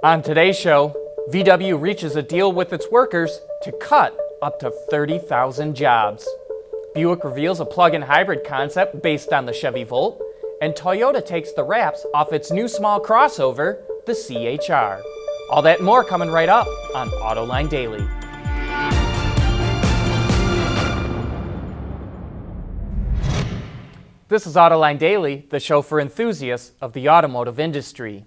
On today's show, VW reaches a deal with its workers to cut up to 30,000 jobs. Buick reveals a plug-in hybrid concept based on the Chevy Volt, and Toyota takes the wraps off its new small crossover, the CHR. All that and more coming right up on Autoline Daily. This is Autoline Daily, the show for enthusiasts of the automotive industry.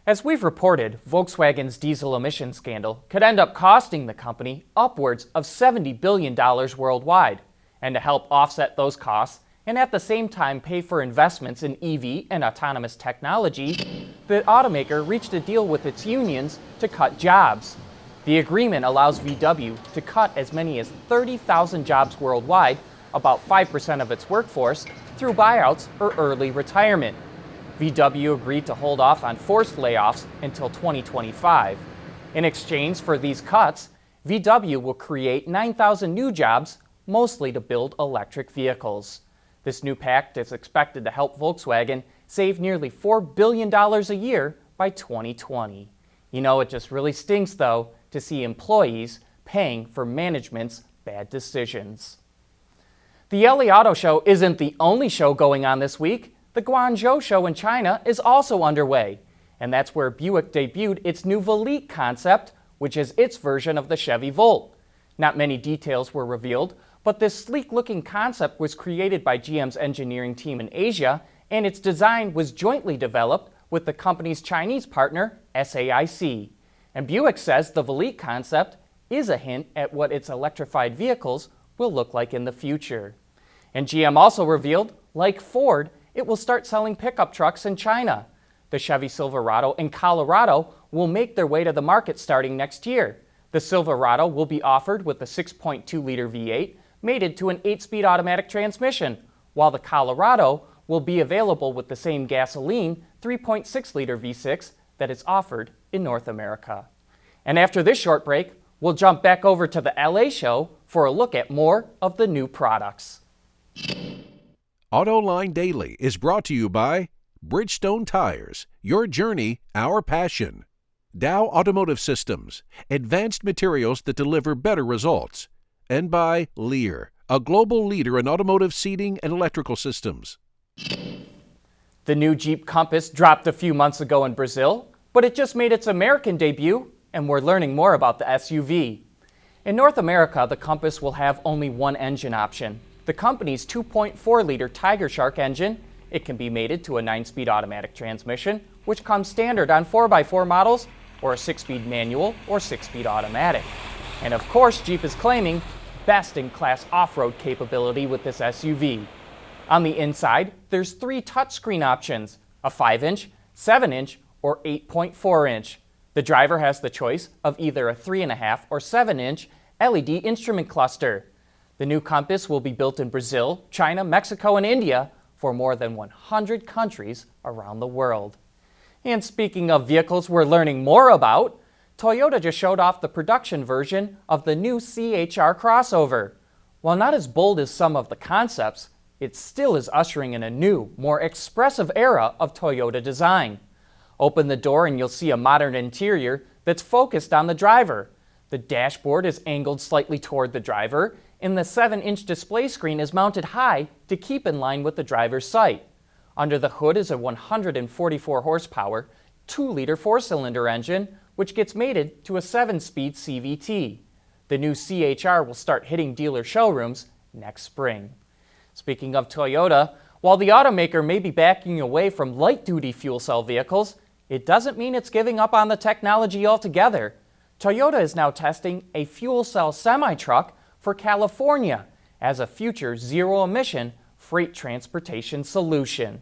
As we've reported, Volkswagen's diesel emission scandal could end up costing the company upwards of $70 billion worldwide. And to help offset those costs, and at the same time pay for investments in EV and autonomous technology, the automaker reached a deal with its unions to cut jobs. The agreement allows VW to cut as many as 30,000 jobs worldwide, about 5% of its workforce, through buyouts or early retirement. VW agreed to hold off on forced layoffs until 2025. In exchange for these cuts, VW will create 9,000 new jobs, mostly to build electric vehicles. This new pact is expected to help Volkswagen save nearly $4 billion a year by 2020. You know, it just really stinks, though, to see employees paying for management's bad decisions. The LA Auto Show isn't the only show going on this week. The Guangzhou show in China is also underway, and that's where Buick debuted its new Velite concept, which is its version of the Chevy Volt. Not many details were revealed, but this sleek-looking concept was created by GM's engineering team in Asia, and its design was jointly developed with the company's Chinese partner, SAIC. And Buick says the Velite concept is a hint at what its electrified vehicles will look like in the future. And GM also revealed, like Ford, it will start selling pickup trucks in China. The Chevy Silverado in Colorado will make their way to the market starting next year. The Silverado will be offered with a 6.2-liter V8 mated to an 8-speed automatic transmission, while the Colorado will be available with the same gasoline 3.6-liter V6 that is offered in North America. And after this short break, we'll jump back over to the LA show for a look at more of the new products. Autoline Daily is brought to you by Bridgestone Tires, your journey, our passion. Dow Automotive Systems, advanced materials that deliver better results. And by Lear, a global leader in automotive seating and electrical systems. The new Jeep Compass dropped a few months ago in Brazil, but it just made its American debut, and we're learning more about the SUV. In North America, the Compass will have only one engine option. The company's 2.4-liter Tiger Shark engine. It can be mated to a 9-speed automatic transmission, which comes standard on 4x4 models, or a 6-speed manual or 6-speed automatic. And of course, Jeep is claiming best-in-class off-road capability with this SUV. On the inside, there's 3 touchscreen options, a 5-inch, 7-inch, or 8.4-inch. The driver has the choice of either a 3.5 or 7-inch LED instrument cluster. The new Compass will be built in Brazil, China, Mexico, and India for more than 100 countries around the world. And speaking of vehicles we're learning more about, Toyota just showed off the production version of the new CHR crossover. While not as bold as some of the concepts, it still is ushering in a new, more expressive era of Toyota design. Open the door and you'll see a modern interior that's focused on the driver. The dashboard is angled slightly toward the driver, and the 7-inch display screen is mounted high to keep in line with the driver's sight. Under the hood is a 144 horsepower, 2-liter 4-cylinder engine, which gets mated to a 7-speed CVT. The new CHR will start hitting dealer showrooms next spring. Speaking of Toyota, while the automaker may be backing away from light-duty fuel cell vehicles, it doesn't mean it's giving up on the technology altogether. Toyota is now testing a fuel cell semi-truck for California as a future zero-emission freight transportation solution.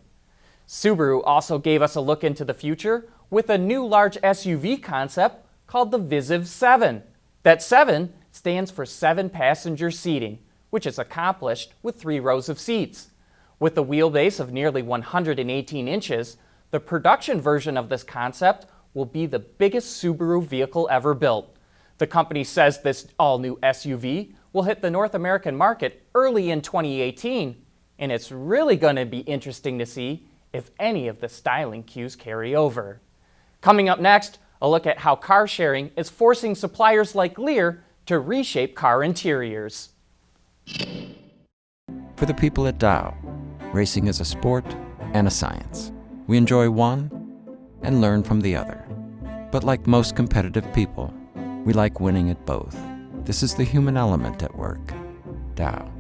Subaru also gave us a look into the future with a new large SUV concept called the Visiv 7. That 7 stands for 7-passenger seating, which is accomplished with 3 rows of seats. With a wheelbase of nearly 118 inches, the production version of this concept will be the biggest Subaru vehicle ever built. The company says this all-new SUV will hit the North American market early in 2018, and it's really going to be interesting to see if any of the styling cues carry over. Coming up next, A look at how car sharing is forcing suppliers like Lear to reshape car interiors. For the people at Dow, racing is a sport and a science. We enjoy one and learn from the other. But like most competitive people, we like winning at both. This is the human element at work. Dow.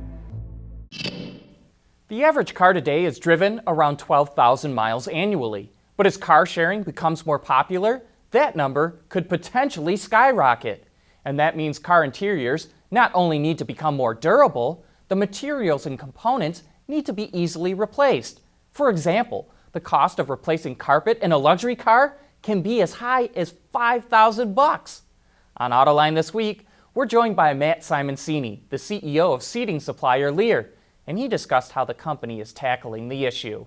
The average car today is driven around 12,000 miles annually. But as car sharing becomes more popular, that number could potentially skyrocket. And that means car interiors not only need to become more durable, the materials and components need to be easily replaced. For example, the cost of replacing carpet in a luxury car can be as high as $5,000. On Autoline this week, we're joined by Matt Simoncini, the CEO of seating supplier Lear, and he discussed how the company is tackling the issue.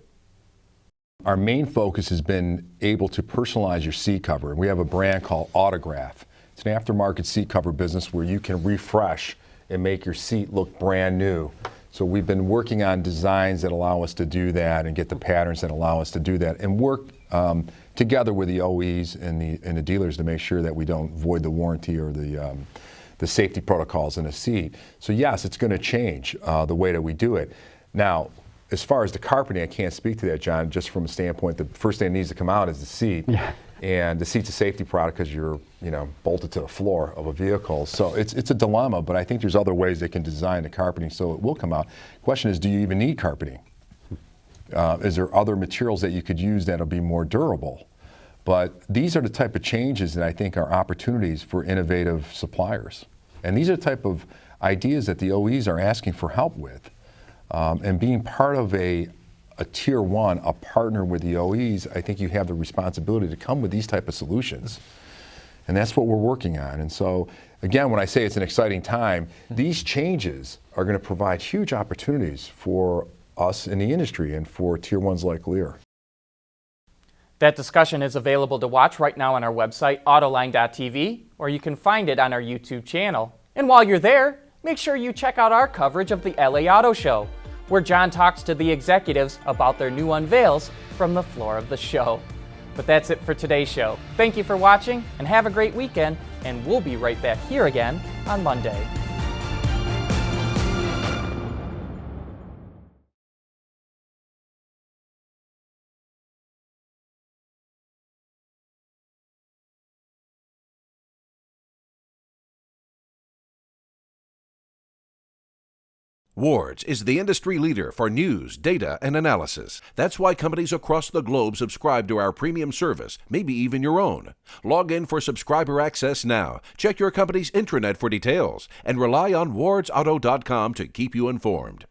Our main focus has been able to personalize your seat cover. We have a brand called Autograph. It's an aftermarket seat cover business where you can refresh and make your seat look brand new. So we've been working on designs that allow us to do that and get the patterns that allow us to do that and work together with the OEs and the dealers to make sure that we don't void the warranty or the safety protocols in a seat. So yes, it's going to change the way that we do it. Now, as far as the carpeting, I can't speak to that, John, just from a standpoint, the first thing that needs to come out is the seat. Yeah. And the seat's a safety product because you're, bolted to the floor of a vehicle. So it's a dilemma, but I think there's other ways they can design the carpeting so it will come out. Question is, do you even need carpeting? Is there other materials that you could use that'll be more durable? But these are the type of changes that I think are opportunities for innovative suppliers. And these are the type of ideas that the OEs are asking for help with. And being part of a tier one, a partner with the OEs, I think you have the responsibility to come with these type of solutions. And that's what we're working on. And so, again, when I say it's an exciting time, these changes are going to provide huge opportunities for us in the industry and for tier ones like Lear. That discussion is available to watch right now on our website, Autoline.tv, or you can find it on our YouTube channel. And while you're there, make sure you check out our coverage of the LA Auto Show, where John talks to the executives about their new unveils from the floor of the show. But that's it for today's show. Thank you for watching, and have a great weekend, and we'll be right back here again on Monday. Ward's is the industry leader for news, data, and analysis. That's why companies across the globe subscribe to our premium service, maybe even your own. Log in for subscriber access now. Check your company's intranet for details, and rely on wardsauto.com to keep you informed.